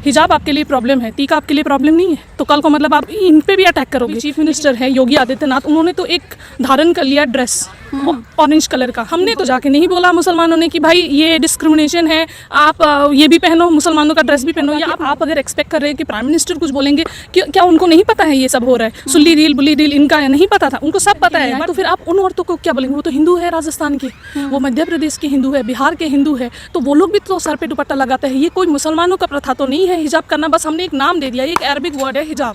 हिजाब आपके लिए प्रॉब्लम है, टीका आपके लिए प्रॉब्लम नहीं है, तो कल को मतलब आप इन पे भी अटैक करोगे। चीफ मिनिस्टर है योगी आदित्यनाथ, उन्होंने तो एक धारण कर लिया ड्रेस ऑरेंज कलर का। हमने तो जाके नहीं बोला मुसलमानों ने कि भाई ये डिस्क्रिमिनेशन है, आप ये भी पहनो, मुसलमानों का ड्रेस भी पहनो। या आप अगर एक्सपेक्ट कर रहे हैं कि प्राइम मिनिस्टर कुछ बोलेंगे, क्या उनको नहीं पता है ये सब हो रहा है? सुल्ली डील बुल्ली डील इनका नहीं पता था, उनको सब पता है। तो फिर आप उन औरतों को क्या बोलेंगे? वो तो हिंदू है राजस्थान के, वो मध्य प्रदेश के हिंदू है, बिहार के हिंदू है, तो वो लोग भी तो सर पे दुपट्टा लगाते हैं। ये कोई मुसलमानों का प्रथा तो नहीं है हिजाब करना, बस हमने एक नाम दे दिया, एक अरबिक वर्ड है हिजाब।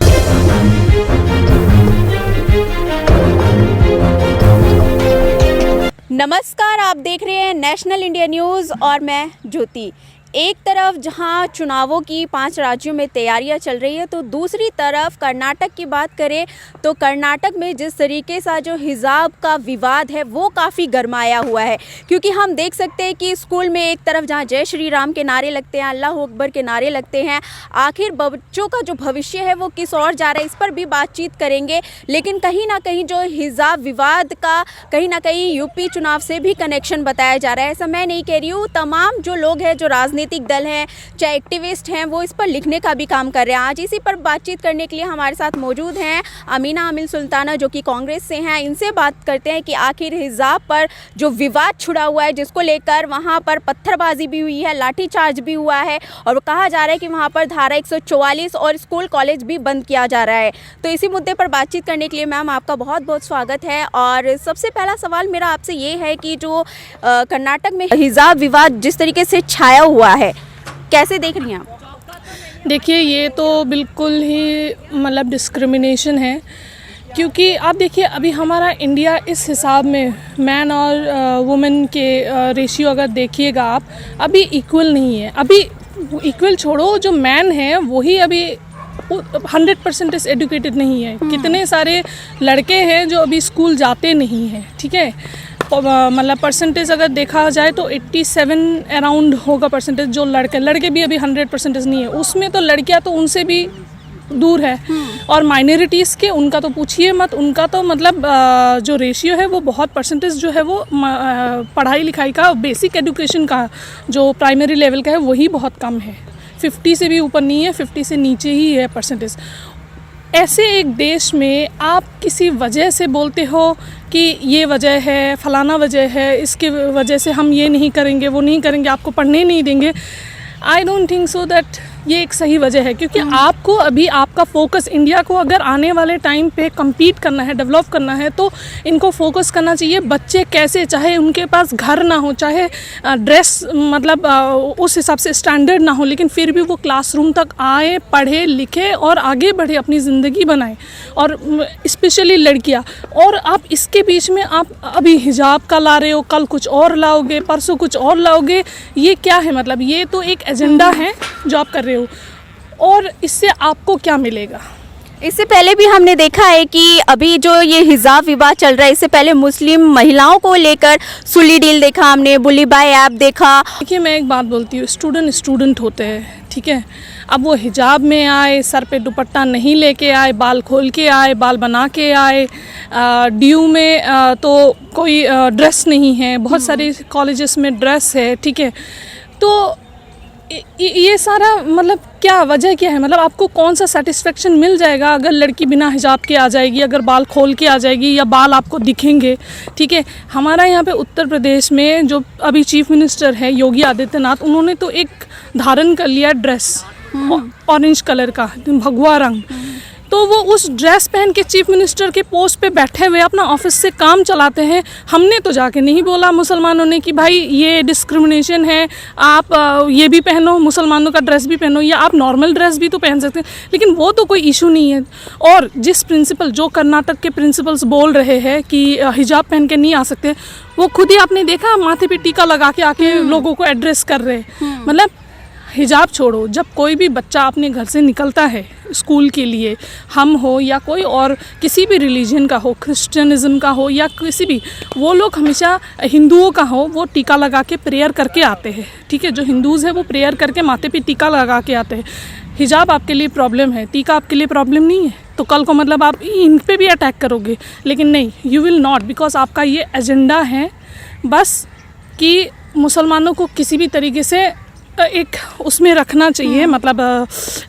नमस्कार, आप देख रहे हैं नेशनल इंडिया न्यूज़ और मैं ज्योति। एक तरफ जहां चुनावों की 5 राज्यों में तैयारियां चल रही है, तो दूसरी तरफ कर्नाटक की बात करें तो कर्नाटक में जिस तरीके से जो हिजाब का विवाद है वो काफ़ी गरमाया हुआ है। क्योंकि हम देख सकते हैं कि स्कूल में एक तरफ जहां जय श्री राम के नारे लगते हैं, अल्लाह अकबर के नारे लगते हैं, आखिर बच्चों का जो भविष्य है वो किस ओर जा रहा है, इस पर भी बातचीत करेंगे। लेकिन कहीं ना कहीं जो हिजाब विवाद का कहीं ना कहीं यूपी चुनाव से भी कनेक्शन बताया जा रहा है। ऐसा मैं नहीं कह रही हूँ, तमाम जो लोग हैं, जो राजनीतिक दल हैं, चाहे एक्टिविस्ट हैं, वो इस पर लिखने का भी काम कर रहे हैं। आज इसी पर बातचीत करने के लिए हमारे साथ मौजूद हैं अमीना अमील सुल्ताना, जो कि कांग्रेस से हैं। इनसे बात करते हैं कि आखिर हिजाब पर जो विवाद छुड़ा हुआ है, जिसको लेकर वहाँ पर पत्थरबाजी भी हुई है, लाठीचार्ज भी हुआ है, और कहा जा रहा है कि वहाँ पर धारा 144 और स्कूल कॉलेज भी बंद किया जा रहा है। तो इसी मुद्दे पर बातचीत करने के लिए मैम आपका बहुत बहुत स्वागत है। और सबसे पहला सवाल मेरा आपसे ये है कि जो कर्नाटक में हिजाब विवाद जिस तरीके से छाया हुआ है, कैसे देख रही हैं आप? देखिए, ये तो बिल्कुल ही मतलब डिस्क्रिमिनेशन है। क्योंकि आप देखिए, अभी हमारा इंडिया इस हिसाब में मैन और वुमेन के रेशियो अगर देखिएगा आप, अभी इक्वल नहीं है। अभी इक्वल छोड़ो, जो मैन है वही अभी 100% एजुकेटेड नहीं है। कितने सारे लड़के हैं जो अभी स्कूल जाते नहीं हैं, ठीक है। मतलब परसेंटेज अगर देखा जाए तो 87 अराउंड होगा परसेंटेज जो लड़के भी अभी 100% नहीं है। उसमें तो लड़कियां तो उनसे भी दूर है। और माइनॉरिटीज़ के उनका तो पूछिए मत, उनका तो मतलब जो रेशियो है वो बहुत परसेंटेज जो है वो पढ़ाई लिखाई का, बेसिक एजुकेशन का जो प्राइमरी लेवल का है वही बहुत कम है। 50 से भी ऊपर नहीं है, 50 से नीचे ही है परसेंटेज। ऐसे एक देश में आप किसी वजह से बोलते हो कि ये वजह है, फलाना वजह है, इसके वजह से हम ये नहीं करेंगे, वो नहीं करेंगे, आपको पढ़ने नहीं देंगे। I don't think so that ये एक सही वजह है। क्योंकि आपको अभी आपका फोकस इंडिया को अगर आने वाले टाइम पे compete करना है, डेवलप करना है, तो इनको फोकस करना चाहिए बच्चे कैसे, चाहे उनके पास घर ना हो, चाहे ड्रेस मतलब उस हिसाब से स्टैंडर्ड ना हो, लेकिन फिर भी वो क्लासरूम तक आए, पढ़े लिखे और आगे बढ़े, अपनी ज़िंदगी बनाए। और स्पेशली लड़कियाँ। और आप इसके बीच में आप अभी हिजाब का ला रहे हो, कल कुछ और लाओगे, परसों कुछ और लाओगे। ये क्या है? मतलब ये तो एक एजेंडा है जो आप कर रहे हो, और इससे आपको क्या मिलेगा? इससे पहले भी हमने देखा है कि अभी जो ये हिजाब विवाद चल रहा है, इससे पहले मुस्लिम महिलाओं को लेकर सुल्ली डील देखा हमने, बुली बाय ऐप देखा। देखिए, मैं एक बात बोलती हूँ, स्टूडेंट होते हैं, ठीक है। अब वो हिजाब में आए, सर पे दुपट्टा नहीं लेके आए, बाल खोल के आए, बाल बना के आए, ड्यू में तो कोई ड्रेस नहीं है, बहुत सारे कॉलेजेस में ड्रेस है, ठीक है। तो ये सारा मतलब क्या वजह क्या है? मतलब आपको कौन सा सेटिस्फेक्शन मिल जाएगा अगर लड़की बिना हिजाब के आ जाएगी, अगर बाल खोल के आ जाएगी, या बाल आपको दिखेंगे, ठीक है। हमारा यहाँ पे उत्तर प्रदेश में जो अभी चीफ मिनिस्टर है योगी आदित्यनाथ, उन्होंने तो एक धारण कर लिया ड्रेस ऑरेंज कलर का, भगवा रंग। तो वो उस ड्रेस पहन के चीफ मिनिस्टर के पोस्ट पे बैठे हुए अपना ऑफिस से काम चलाते हैं। हमने तो जाके नहीं बोला मुसलमानों ने कि भाई ये डिस्क्रिमिनेशन है, आप ये भी पहनो, मुसलमानों का ड्रेस भी पहनो, या आप नॉर्मल ड्रेस भी तो पहन सकते हैं। लेकिन वो तो कोई इशू नहीं है। और जिस प्रिंसिपल, जो कर्नाटक के प्रिंसिपल्स बोल रहे हैं कि हिजाब पहन के नहीं आ सकते, वो खुद ही आपने देखा माथे पे टीका लगा के आके लोगों को एड्रेस कर रहे हैं। मतलब हिजाब छोड़ो, जब कोई भी बच्चा अपने घर से निकलता है स्कूल के लिए, हम हो या कोई और किसी भी रिलीजन का हो, क्रिश्चियनिज्म का हो या किसी भी, वो लोग हमेशा हिंदुओं का हो, वो टीका लगा के प्रेयर करके आते हैं, ठीक है। जो हिंदूज़ है वो प्रेयर करके माथे पे टीका लगा के आते हैं। हिजाब आपके लिए प्रॉब्लम है, टीका आपके लिए प्रॉब्लम नहीं है, तो कल को मतलब आप इन पे भी अटैक करोगे। लेकिन नहीं, यू विल नॉट, बिकॉज आपका ये एजेंडा है बस कि मुसलमानों को किसी भी तरीके से एक उसमें रखना चाहिए, मतलब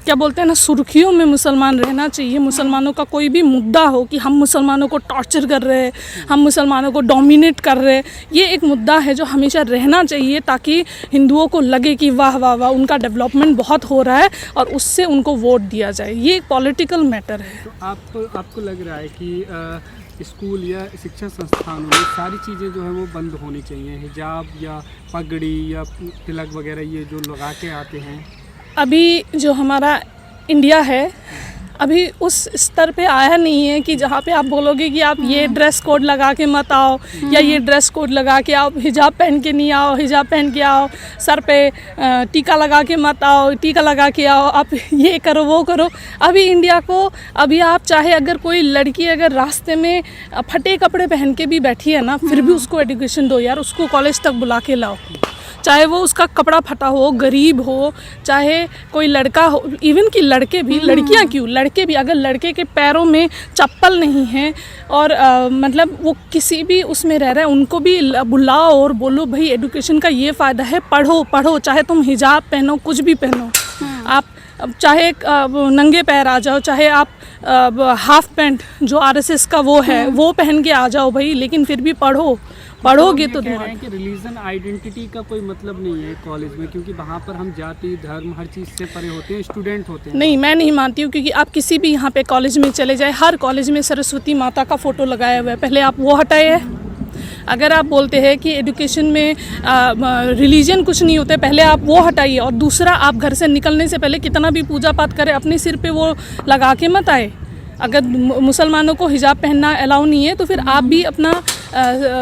क्या बोलते हैं ना, सुर्खियों में मुसलमान रहना चाहिए। मुसलमानों का कोई भी मुद्दा हो कि हम मुसलमानों को टॉर्चर कर रहे हैं, हम मुसलमानों को डोमिनेट कर रहे हैं, ये एक मुद्दा है जो हमेशा रहना चाहिए, ताकि हिंदुओं को लगे कि वाह वाह वाह उनका डेवलपमेंट बहुत हो रहा है और उससे उनको वोट दिया जाए। ये एक पॉलिटिकल मैटर है। तो आपको लग रहा है कि स्कूल या शिक्षण संस्थानों में सारी चीज़ें जो है वो बंद होनी चाहिए, हिजाब या पगड़ी या तिलक वगैरह ये जो लगा के आते हैं? अभी जो हमारा इंडिया है अभी उस स्तर पे आया नहीं है कि जहाँ पे आप बोलोगे कि आप ये ड्रेस कोड लगा के मत आओ या ये ड्रेस कोड लगा के आओ, हिजाब पहन के नहीं आओ, हिजाब पहन के आओ, सर पे टीका लगा के मत आओ, टीका लगा के आओ, आप ये करो वो करो। अभी इंडिया को अभी आप चाहे अगर कोई लड़की अगर रास्ते में फटे कपड़े पहन के भी बैठी है ना, फिर भी उसको एजुकेशन दो यार, उसको कॉलेज तक बुला के लाओ, चाहे वो उसका कपड़ा फटा हो, गरीब हो, चाहे कोई लड़का हो, इवन कि लड़के भी, लड़कियां क्यों, लड़के भी, अगर लड़के के पैरों में चप्पल नहीं है और मतलब वो किसी भी उसमें रह रहे हैं, उनको भी बुलाओ और बोलो भाई एजुकेशन का ये फ़ायदा है, पढ़ो पढ़ो, चाहे तुम हिजाब पहनो, कुछ भी पहनो, आप चाहे नंगे पैर आ जाओ, चाहे आप हाफ पैंट जो आरएसएस का वो है वो पहन के आ जाओ भाई, लेकिन फिर भी पढ़ोगे तो कह रहे हैं कि रिलीजन आइडेंटिटी का कोई मतलब नहीं है कॉलेज में, क्योंकि वहाँ पर हम जाति धर्म हर चीज़ से परे होते हैं, स्टूडेंट होते हैं। नहीं, मैं नहीं मानती हूँ, क्योंकि आप किसी भी यहाँ पे कॉलेज में चले जाए, हर कॉलेज में सरस्वती माता का फ़ोटो लगाया हुआ है, पहले आप वो हटाए है। अगर आप बोलते हैं कि एजुकेशन में रिलीजन कुछ नहीं होते, पहले आप वो हटाइए, और दूसरा आप घर से निकलने से पहले कितना भी पूजा पाठ करें, अपने सिर पे वो लगा के मत आए। अगर मुसलमानों को हिजाब पहनना अलाउ नहीं है तो फिर आप भी अपना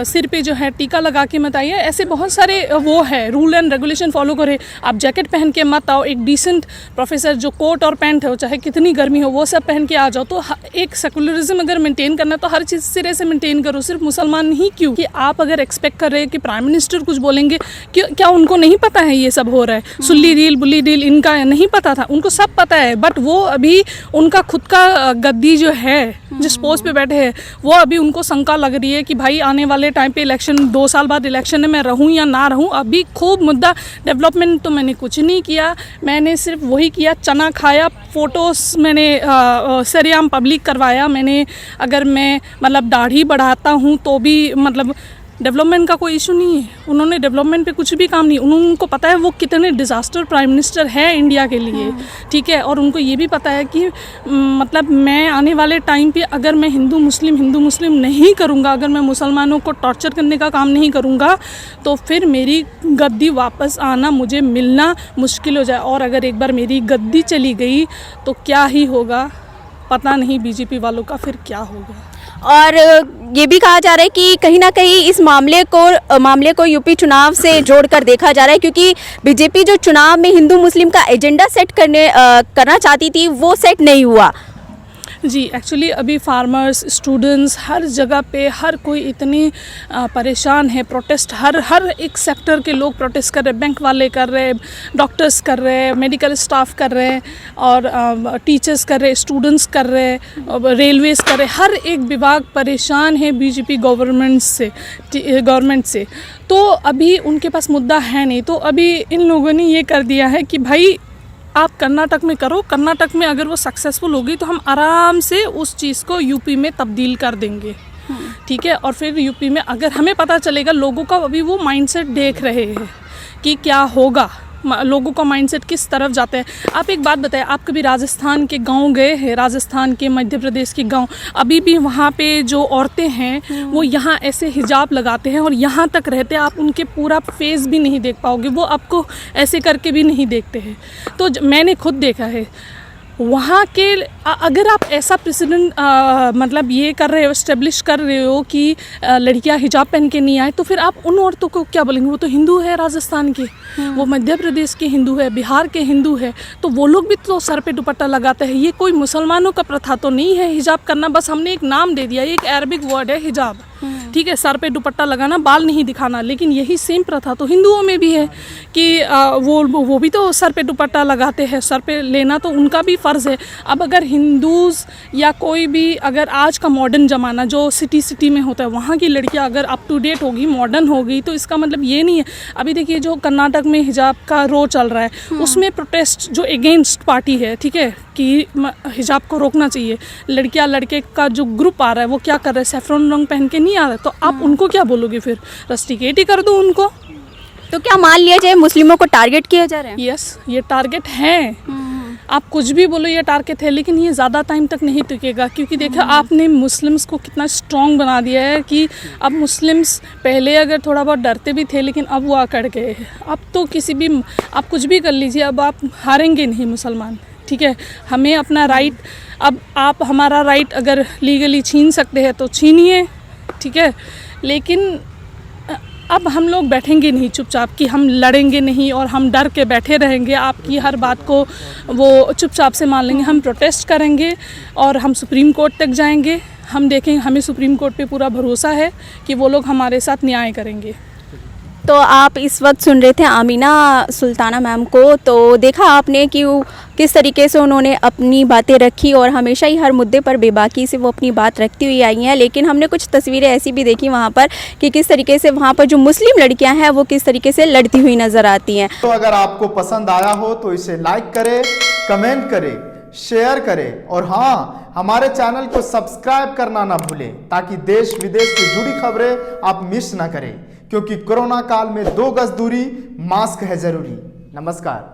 सिर पे जो है टीका लगा के मत आइए। ऐसे बहुत सारे वो है रूल एंड रेगुलेशन फॉलो करें। आप जैकेट पहन के मत आओ, एक डिसेंट प्रोफेसर जो कोट और पैंट हो, चाहे कितनी गर्मी हो, वो सब पहन के आ जाओ। तो एक सेकुलरिज्म अगर मेंटेन करना तो हर चीज़ सिरे से मेंटेन करो, सिर्फ मुसलमान नहीं क्यों। कि आप अगर एक्सपेक्ट कर रहे हैं कि प्राइम मिनिस्टर कुछ बोलेंगे, क्या उनको नहीं पता है ये सब हो रहा है? सुल्ली डील बुल्ली डील इनका नहीं पता था, उनको सब पता है, बट वो अभी उनका खुद का गद्दी जो है, जिस पोस्ट पे बैठे हैं, वो अभी उनको शंका लग रही है कि भाई आने वाले टाइम पे इलेक्शन, 2 साल बाद इलेक्शन में मैं रहूं या ना रहूं। अभी खूब मुद्दा डेवलपमेंट तो मैंने कुछ नहीं किया, मैंने सिर्फ वही किया, चना खाया, फ़ोटोज़ मैंने सरेआम पब्लिक करवाया। मैंने अगर मैं मतलब दाढ़ी बढ़ाता हूं तो भी मतलब डेवलपमेंट का कोई इशू नहीं है। उन्होंने डेवलपमेंट पे कुछ भी काम नहीं, उनको पता है वो कितने डिज़ास्टर प्राइम मिनिस्टर है इंडिया के लिए, ठीक है। और उनको ये भी पता है कि मतलब मैं आने वाले टाइम पे अगर मैं हिंदू मुस्लिम नहीं करूँगा, अगर मैं मुसलमानों को टॉर्चर करने का काम नहीं करूँगा, तो फिर मेरी गद्दी वापस आना, मुझे मिलना मुश्किल हो जाए। और अगर एक बार मेरी गद्दी चली गई तो क्या ही होगा पता नहीं, बीजेपी वालों का फिर क्या होगा। और ये भी कहा जा रहा है कि कहीं ना कहीं इस मामले को यूपी चुनाव से जोड़कर देखा जा रहा है, क्योंकि बीजेपी जो चुनाव में हिंदू मुस्लिम का एजेंडा सेट करना चाहती थी वो सेट नहीं हुआ। जी, एक्चुअली अभी फार्मर्स, स्टूडेंट्स, हर जगह पे हर कोई इतनी परेशान है। प्रोटेस्ट हर एक सेक्टर के लोग प्रोटेस्ट कर रहे हैं, बैंक वाले कर रहे हैं, डॉक्टर्स कर रहे हैं, मेडिकल स्टाफ कर रहे हैं, और टीचर्स कर रहे हैं, स्टूडेंट्स कर रहे हैं, रेलवेज कर रहे हैं। हर एक विभाग परेशान है बीजेपी गवर्नमेंट से। तो अभी उनके पास मुद्दा है नहीं, तो अभी इन लोगों ने ये कर दिया है कि भाई आप कर्नाटक में करो, कर्नाटक में अगर वो सक्सेसफुल होगी तो हम आराम से उस चीज़ को यूपी में तब्दील कर देंगे, ठीक है। और फिर यूपी में अगर हमें पता चलेगा, लोगों का अभी वो माइंडसेट देख रहे हैं कि क्या होगा, लोगों का माइंडसेट किस तरफ जाता है। आप एक बात बताएं, आप कभी राजस्थान के गांव गए हैं? राजस्थान के, मध्य प्रदेश के गांव, अभी भी वहाँ पे जो औरतें हैं वो यहाँ ऐसे हिजाब लगाते हैं और यहाँ तक रहते हैं, आप उनके पूरा फेस भी नहीं देख पाओगे, वो आपको ऐसे करके भी नहीं देखते हैं। तो मैंने खुद देखा है वहाँ के। अगर आप ऐसा प्रेसिडेंट मतलब ये कर रहे हो, इस्टेब्लिश कर रहे हो कि लड़कियाँ हिजाब पहन के नहीं आए, तो फिर आप उन औरतों को क्या बोलेंगे? वो तो हिंदू है राजस्थान के, वो मध्य प्रदेश के हिंदू है, बिहार के हिंदू है, तो वो लोग भी तो सर पे दुपट्टा लगाते हैं। ये कोई मुसलमानों का प्रथा तो नहीं है हिजाब करना, बस हमने एक नाम दे दिया, एक अरबिक वर्ड है हिजाब, ठीक है, सर पे दुपट्टा लगाना, बाल नहीं दिखाना, लेकिन यही सेम प्रथा तो हिंदुओं में भी है कि वो भी तो सर पे दुपट्टा लगाते हैं, सर पे लेना तो उनका भी फ़र्ज़ है। अब अगर हिंदूज़ या कोई भी, अगर आज का मॉडर्न ज़माना जो सिटी में होता है, वहाँ की लड़कियाँ अगर अप टू डेट होगी, मॉडर्न होगी, तो इसका मतलब ये नहीं है। अभी देखिए जो कर्नाटक में हिजाब का रो चल रहा है, उसमें प्रोटेस्ट जो अगेंस्ट पार्टी है, ठीक है, कि हिजाब को रोकना चाहिए। लड़कियां लड़के का जो ग्रुप आ रहा है वो क्या कर रहा है, सैफरन रंग पहन के नहीं आ रहा है, तो आप उनको क्या बोलोगे, फिर रस्टिकेट ही कर दो उनको। तो क्या मान लिया जाए मुस्लिमों को टारगेट किया जा रहा है? यस, ये टारगेट है। आप कुछ भी बोलो ये टारगेट है, लेकिन ये ज़्यादा टाइम तक नहीं टिकेगा, क्योंकि देखा आपने मुस्लिम्स को कितना स्ट्रॉन्ग बना दिया है कि अब मुस्लिम्स पहले अगर थोड़ा बहुत डरते भी थे, लेकिन अब वो अकड़ गए। अब तो किसी भी, आप कुछ भी कर लीजिए, अब आप हारेंगे नहीं मुसलमान, ठीक है। हमें अपना राइट, अब आप हमारा राइट अगर लीगली छीन सकते हैं तो छीनिए, ठीक है, लेकिन अब हम लोग बैठेंगे नहीं चुपचाप कि हम लड़ेंगे नहीं और हम डर के बैठे रहेंगे, आपकी हर बात को वो चुपचाप से मान लेंगे। हम प्रोटेस्ट करेंगे और हम सुप्रीम कोर्ट तक जाएंगे। हम देखेंगे, हमें सुप्रीम कोर्ट पे पूरा भरोसा है कि वो लोग हमारे साथ न्याय करेंगे। तो आप इस वक्त सुन रहे थे आमीना सुल्ताना मैम को, तो देखा आपने कि किस तरीके से उन्होंने अपनी बातें रखी और हमेशा ही हर मुद्दे पर बेबाकी से वो अपनी बात रखती हुई आई हैं। लेकिन हमने कुछ तस्वीरें ऐसी भी देखी वहाँ पर कि किस तरीके से वहाँ पर जो मुस्लिम लड़कियाँ हैं वो किस तरीके से लड़ती हुई नज़र आती हैं। तो अगर आपको पसंद आया हो तो इसे लाइक करें, कमेंट करें, शेयर करें और हाँ, हमारे चैनल को सब्सक्राइब करना ना भूलें, ताकि देश विदेश से जुड़ी खबरें आप मिस ना करें, क्योंकि कोरोना काल में 2 गज दूरी, मास्क है जरूरी। नमस्कार।